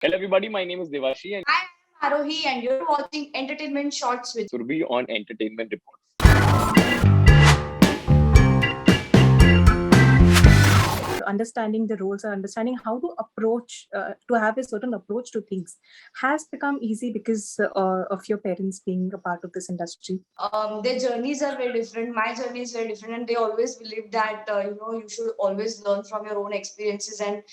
Hello everybody, my name is Devashi and Hi, I'm Arohi, and you're watching Entertainment Shorts with Surbi on Entertainment Reports. Understanding the roles or understanding how to approach to have a certain approach to things has become easy because of your parents being a part of this industry. their journeys are very different. My journey is very different, and they always believe that you should always learn from your own experiences, and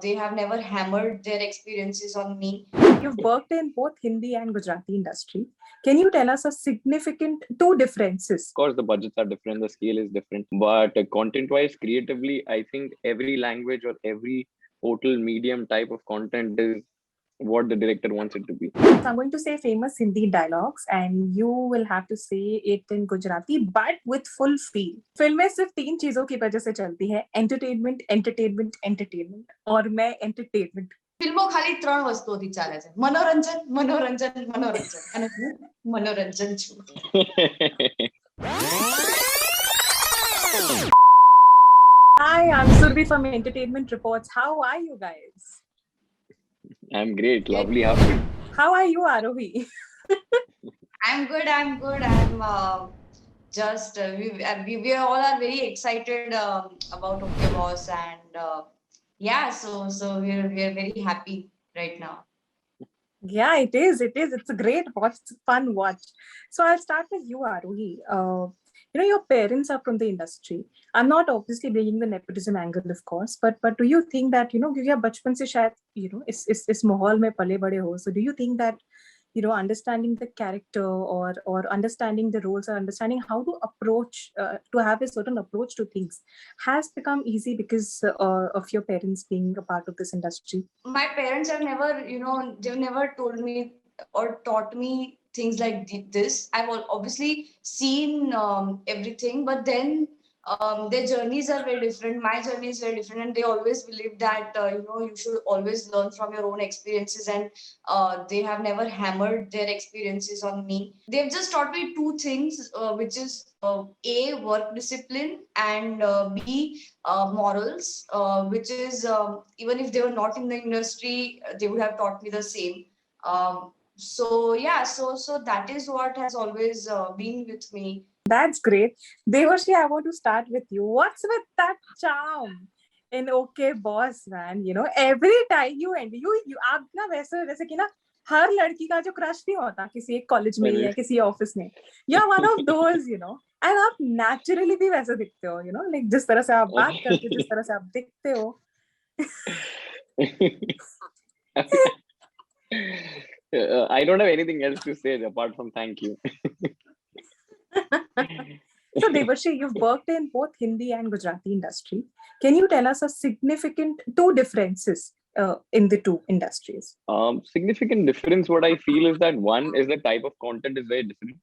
they have never hammered their experiences on me. You've worked in both Hindi and Gujarati industry. Can you tell us a significant two differences? Of course, the budgets are different, the scale is different, but content-wise, creatively, I think every language or every total medium type of content is what the director wants it to be. So I'm going to say famous Hindi dialogues and you will have to say it in Gujarati but with full feel. फिल्में सिर्फ तीन चीजों की वजह से चलती है entertainment entertainment entertainment और मैं एंटरटेनमेंट ફિલ્મો ખાલી ત્રણ વસ્તુઓથી ચાલે છે મનોરંજન મનોરંજન મનોરંજન અને હું મનોરંજન છું. Hi, I'm Surbi from Entertainment Reports. How are you guys? I'm great, lovely. How are you, Arohi? I'm good. I'm just we all are very excited about OK Boss, and yeah, so we're very happy right now. Yeah, it is. It is. It's a great watch. It's a fun watch. So I'll start with you, Arohi. Your parents are from the industry. I'm not obviously bringing the nepotism angle, of course, but do you think that क्योंकि आप बचपन से शायद इस माहौल में पले बड़े हो, so do you think that understanding the character or understanding the roles or understanding how to approach to have a certain approach to things has become easy because of your parents being a part of this industry? My parents have never, they've never told me or taught me things like this. I've obviously seen everything, but then their journeys are very different. My journey is very different, and they always believe that you should always learn from your own experiences, and they have never hammered their experiences on me. They've just taught me two things, which is a work discipline and b morals, which is even if they were not in the industry, they would have taught me the same. So yeah, so that is what has always been with me. That's great. Devashi, I want to start with you. What's with that charm in OK Boss, man? Every time you end, you आप ना वैसे जैसे कि ना हर लड़की का जो crush नहीं होता किसी एक कॉलेज में या किसी ऑफिस में, you're one of those, and आप naturally भी वैसे दिखते हो, like जिस तरह से आप बात करते हो, जिस तरह से आप दिखते हो. I don't have anything else to say apart from thank you. So Devashi, you've worked in both Hindi and Gujarati industry. Can you tell us a significant two differences in the two industries? Significant difference, what I feel is that one is the type of content is very different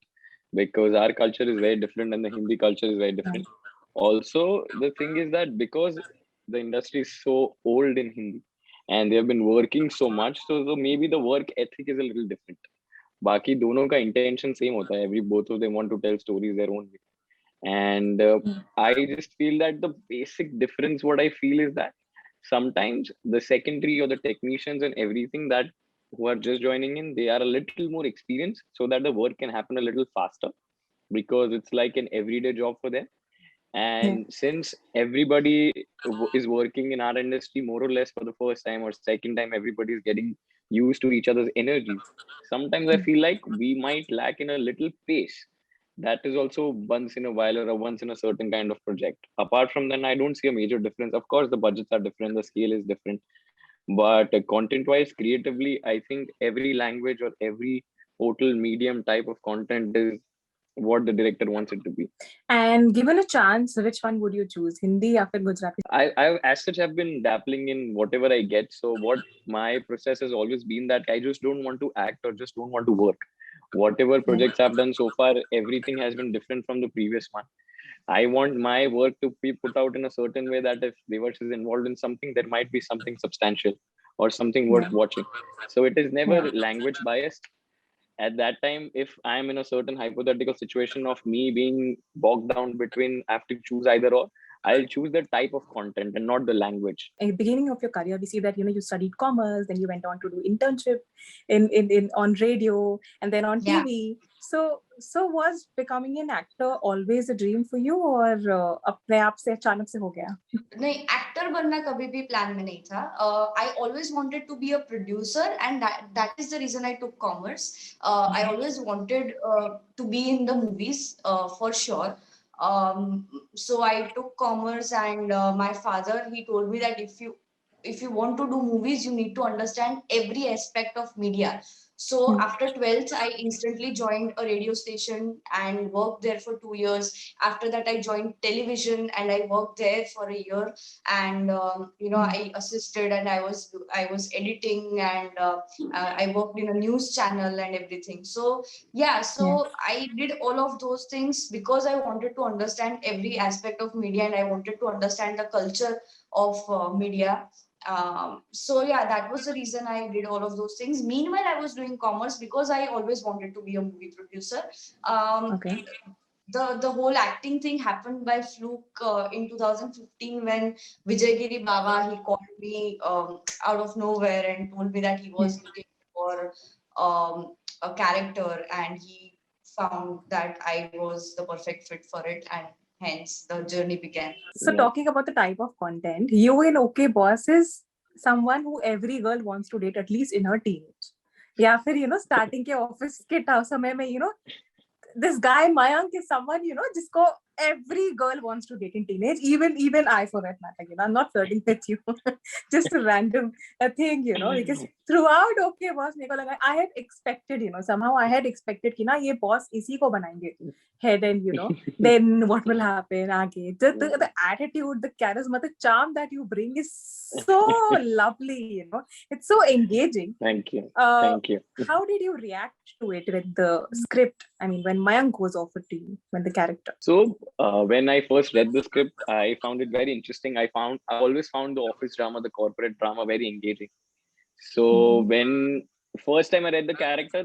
because our culture is very different and the Hindi culture is very different. Also, the thing is that because the industry is so old in Hindi and they have been working so much, so maybe the work ethic is a little different. बाकी दोनों का intention same होता है. Both of them want to tell stories their own way. And I just feel that the basic difference, what I feel is that sometimes the secondary or the technicians and everything that who are just joining in, they are a little more experienced so that the work can happen a little faster because it's like an everyday job for them. And since everybody is working in our industry more or less for the first time or second time, everybody is getting used to each other's energies. Sometimes I feel like we might lack in a little pace. That is also once in a while or a once in a certain kind of project. Apart from that, I don't see a major difference. Of course, the budgets are different, the scale is different, but content wise, creatively, I think every language or every total medium type of content is what the director wants it to be. And given a chance, which one would you choose, Hindi or Gujarati? I as such have been dabbling in whatever I get. So what my process has always been that I just don't want to act or just don't want to work. Whatever projects I've done so far, everything has been different from the previous one. I want my work to be put out in a certain way that if Devash is involved in something, there might be something substantial or something worth watching. So it is never language biased. At that time, if I am in a certain hypothetical situation of me being bogged down between I have to choose either or, I'll choose the type of content and not the language. At the beginning of your career, we see that you studied commerce, then you went on to do internship in on radio and then on Yeah. TV. So was becoming an actor always a dream for you, or अपने आप से अचानक से हो गया? नहीं, actor बनना कभी भी प्लान में नहीं था. I always wanted to be a producer, and that is the reason I took commerce. I always wanted to be in the movies, for sure. So I took commerce, and my father, he told me that if you want to do movies, you need to understand every aspect of media. So after 12th, I instantly joined a radio station and worked there for 2 years. After that, I joined television and I worked there for a year. And I assisted, and I was editing, and I worked in a news channel and everything. So yeah, so I did all of those things because I wanted to understand every aspect of media, and I wanted to understand the culture of media. So yeah, that was the reason I did all of those things. Meanwhile, I was doing commerce because I always wanted to be a movie producer. Okay. The whole acting thing happened by fluke in 2015 when Vijay Giri Baba, he called me out of nowhere and told me that he was looking for a character, and he found that I was the perfect fit for it, and hence the journey began. So talking about the type of content, you in OK Boss is someone who every girl wants to date, at least in her teenage. या फिर starting के office के समय में this guy Mayank is someone जिसको every girl wants to date in teenage, even I, for that matter. I'm not flirting with you. Just a random thing, because throughout OK Boss, मेरे को लगा, I had expected, somehow I had expected कि ना ये boss इसी को बनाएंगे head, and then what will happen आगे. The attitude, the charisma, the charm that you bring is so lovely. It's so engaging. Thank you. Thank you. How did you react to it with the script? I mean, when Mayank was offered to you, when the character. So when I first read the script, I found it very interesting. I always found the office drama, the corporate drama, very engaging. So when first time I read the character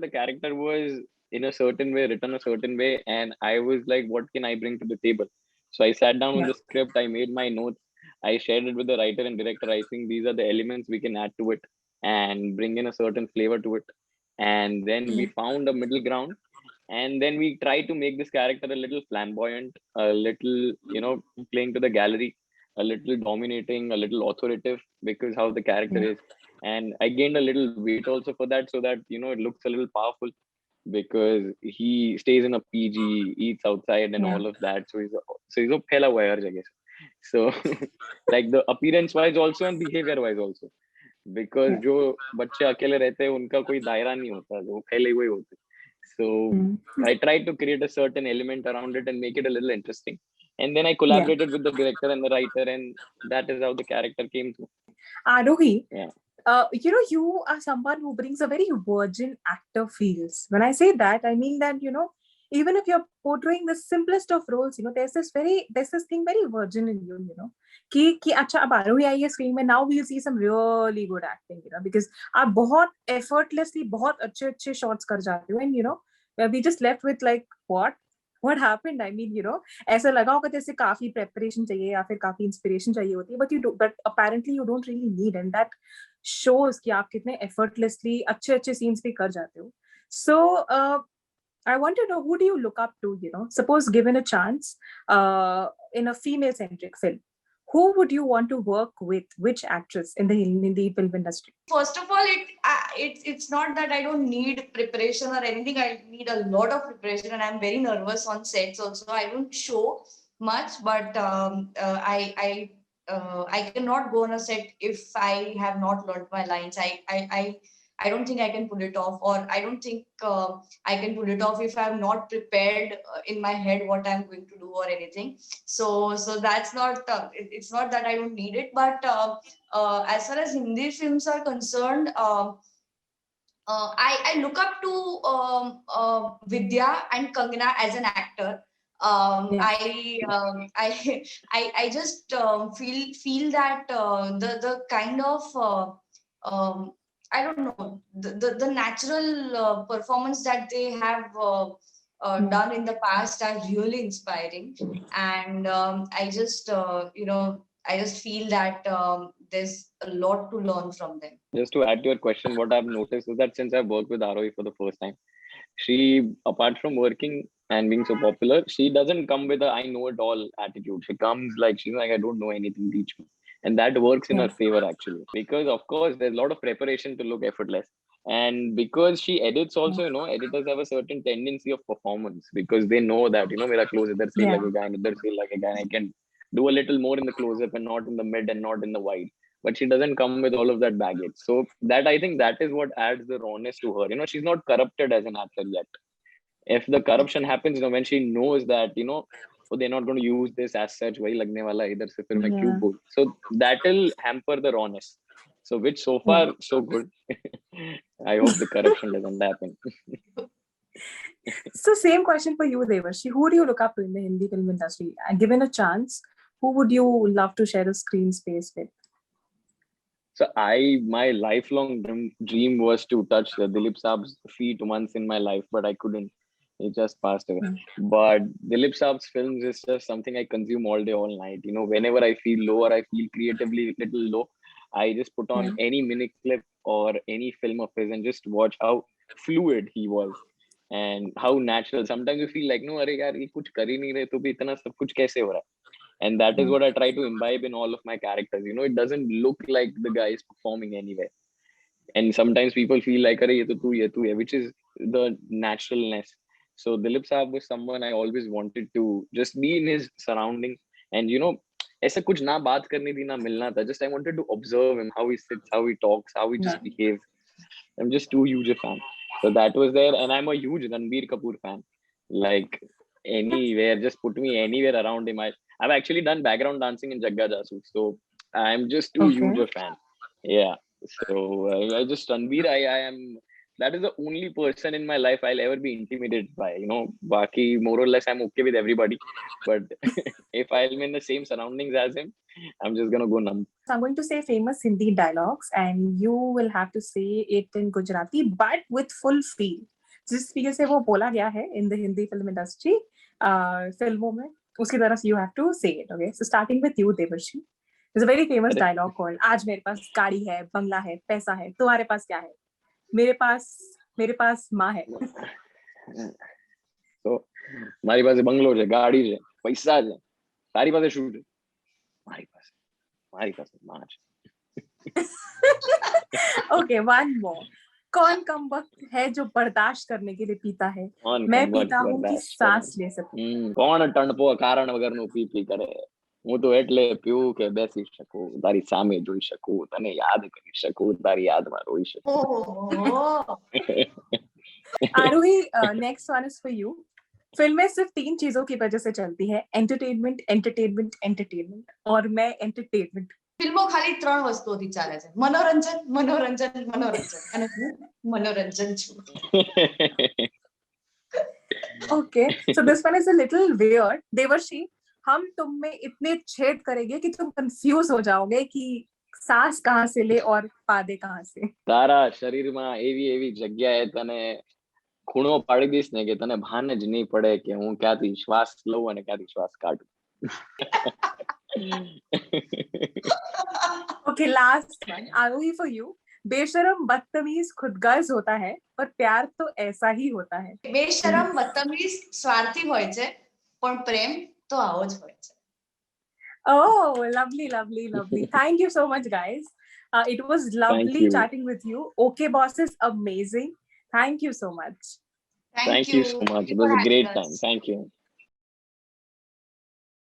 was in a certain way, written a certain way, and I was like, what can I bring to the table? So I sat down with the script, I made my notes, I shared it with the writer and director. I think these are the elements we can add to it and bring in a certain flavor to it. And then we found a middle ground, and then we tried to make this character a little flamboyant, a little, playing to the gallery, a little dominating, a little authoritative, because how the character is. And I gained a little weight also for that, so that it looks a little powerful, because he stays in a PG, eats outside and all of that. So he's a phela wire, I guess. So like the appearance wise also and behavior wise also, because जो बच्चे अकेले रहते हैं उनका कोई दायरा नहीं होता, वो फैले हुए होते. So I tried to create a certain element around it and make it a little interesting. And then I collaborated with the director and the writer, and that is how the character came through. Arohi, you are someone who brings a very virgin actor feels. When I say that, I mean that, even if you're portraying the simplest of roles, there's this thing very virgin in you, कि अच्छा अब आरोही आई है screen में, now we'll see some really good acting, because आप बहुत effortlessly बहुत अच्छे shots कर जाते हो, and we just left with like what happened? I mean, ऐसा लगा होगा जैसे काफी preparation चाहिए या फिर काफी inspiration चाहिए होती है, but apparently you don't really need, and that shows कि आप कितने effortlessly अच्छे scenes भी कर जाते हो. So I want to know, who do you look up to, suppose given a chance in a female centric film, who would you want to work with? Which actress in the film industry? First of all, it's not that I don't need preparation or anything. I need a lot of preparation, and I'm very nervous on sets also. I don't show much, but I cannot go on a set if I have not learned my lines. I don't think I can pull it off, or I don't think I can pull it off if I'm not prepared in my head what I'm going to do or anything. So that's not, it's not that I don't need it, but as far as Hindi films are concerned, I look up to Vidya and Kangana as an actor. I just feel that the kind of I don't know, the natural performance that they have done in the past are really inspiring, and I just I just feel that there's a lot to learn from them. Just to add to your question, what I've noticed is that since I've worked with Arohi for the first time, she, apart from working and being so popular, she doesn't come with a I know it all attitude. She comes like, she's like, I don't know anything, teach me. And that works in her favor actually, because of course there's a lot of preparation to look effortless. And because she edits also, editors have a certain tendency of performance, because they know that, mera close idhar se lagega and idhar se lagega, and I can do a little more in the close up and not in the mid and not in the wide. But she doesn't come with all of that baggage. So that, I think that is what adds the rawness to her. She's not corrupted as an actor yet. If the corruption happens, when she knows that, so they're not going to use this as such, wahi lagne wala hai, idhar se fir main kyun bol. So that will hamper the rawness. So which so far so good. I hope the corruption doesn't happen. So same question for you, Devarshi. Who do you look up to in the Hindi film industry? And given a chance, who would you love to share a screen space with? So my lifelong dream was to touch Dilip Saab's feet once in my life, but I couldn't. He just passed away. But Dilip Saab's films is just something I consume all day, all night. Whenever I feel low or I feel creatively little low, I just put on any mini clip or any film of his and just watch how fluid he was and how natural. Sometimes you feel like, no, arey yaar, ye kuch kar hi nahi rahe, to bhi itna sab kuch kaise ho raha hai? And that is what I try to imbibe in all of my characters. It doesn't look like the guy is performing anywhere. And sometimes people feel like, arey, ye to tu hai, which is the naturalness. So Dilip Saab was someone I always wanted to just be in his surrounding. And, ऐसा कुछ ना बात करनी थी ना मिलना था. Just I wanted to observe him, how he sits, how he talks, how he just behaves. I'm just too huge a fan. So that was there. And I'm a huge Ranbir Kapoor fan. Like anywhere, just put me anywhere around him. I've actually done background dancing in Jagga Jasoos. So I'm just too huge a fan. Yeah. So I just, Ranbir, I am, that is the only person in my life I'll ever be intimidated by. Baki, more or less, I'm okay with everybody. But if I'm in the same surroundings as him, I'm just going to go numb. So I'm going to say famous Hindi dialogues and you will have to say it in Gujarati, but with full feel. जिस feel से वो बोला गया है in the Hindi film industry, फिल्मों में, उसकी तरह से you have to say it. Okay, so starting with you, Devarshi. There's a very famous dialogue called आज मेरे पास गाड़ी है, बंगला है, पैसा है, तुम्हारे पास क्या है? मेरे पास माँ है. So મારી પાસે બંગલો છે, ગાડી છે, પૈસા છે, તારી પાસે શું છે? મારી પાસે માँ છે. Okay, one more. कौन कम वक्त है जो बर्दाश्त करने के लिए पीता है? मैं पीता हूँ कि सांस ले सकूं. કોણ ટણપો કારણ વગરનું પી કરે? હું તો એટલે પીવું કે બેસી શકું, તારી સામે જોઈ શકું, તને યાદ કરી શકું, તારી યાદમાં રોઈ શકું. आरोही, next one is for you. फिल्में सिर्फ 3 चीजों की वजह से चलती है, एंटरटेनमेंट, एंटरटेनमेंट, एंटरटेनमेंट, और मैं एंटरटेनमेंट. फिल्मों खाली 3 વસ્તુઓથી ચાલે છે, મનોરંજન, મનોરંજન, મનોરંજન, અને હું મનોરંજન છું. Okay, so this one is a little weird. Devarshi, हम तुम में इतने छेद करेंगे कि तुम कंफ्यूज हो जाओगे कि सांस कहाँ से ले और पादे कहाँ से. તારા શરીરમાં એવી જગ્યાએ તને ખૂણો પાડી દઈશ ને કે તને ભાન જ નહીં પડે કે હું ક્યાંથી શ્વાસ લઉં અને ક્યાંથી શ્વાસ કાઢું. Okay, last one. Arohi, for you. बेशरम बदतमीज खुदगर्ज होता है और प्यार तो ऐसा ही होता है. બેશરમ બદતમીઝ સ્વાર્થી હોય છે પણ પ્રેમ તો આવો જ હોય છે. Oh, lovely, lovely, lovely. Thank you so much, guys. It was lovely chatting with you. Okay Boss is amazing. Thank you so much. Thank you so much. It was a great time. Thank you.